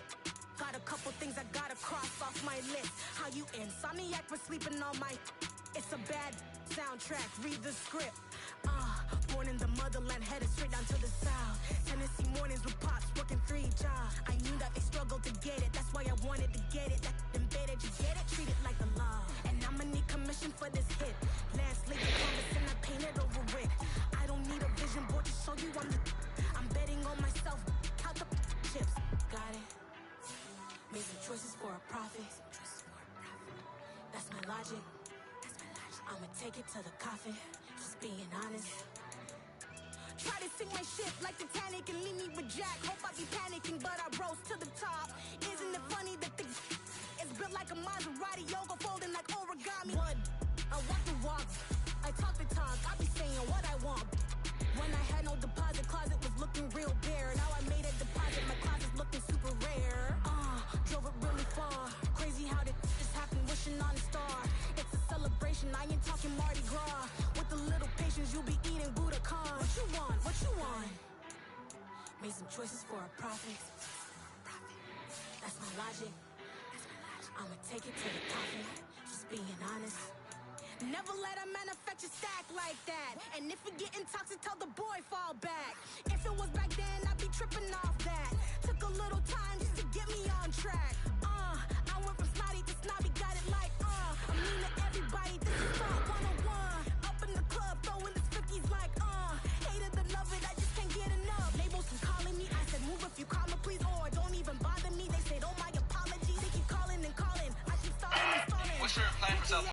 Got a couple things I gotta cross off my list. How you insomniac for sleeping on my. It's a bad soundtrack. Read the script. Born in the motherland, headed straight down to the south. Tennessee mornings with pops, working 3 jobs. I knew that they struggled to get it. That's why I wanted to get it. That embedded, you get it? Treat it like a law. And I'ma need commission for this hit. Last league canvas and I painted over it. I don't need a vision board to show you I'm betting on myself. Count the chips. Got it. Made some choices for a profit. That's my logic. I'ma take it to the coffin. Just being honest. Try to sink my ship like Titanic and leave me with Jack. Hope I be panicking, but I rose to the top. Isn't it funny that the it's built like a Maserati, yoga folding like origami? What? I walk the walk, I talk the talk. I be saying what I want. When I had no deposit, closet was looking real bare. Now I made a deposit, my closet's looking super rare. Drove it really far. Crazy how did this happen, wishing on a star. It's a celebration, I ain't talking Mardi Gras. With a little patience, you'll be eating Budokan. What you want? What you want? Made some choices for a profit. That's my logic. I'ma take it to the coffin. Just being honest. Never let a manufacture stack like that. And if we getting toxic, tell the boy fall back. If it was back then, I'd be tripping off that. Took a little time just to get me on track. I went from snotty to snobby, got it like I'm mean to everybody, this is fun 101. Up in the club, throwing the 50s like hate it, the love it, I just can't get enough. Labels keep calling me, I said move if you call me please, or don't even bother me. They said oh my apologies, they keep calling and calling. I keep stalling and stalling. What's your plan for South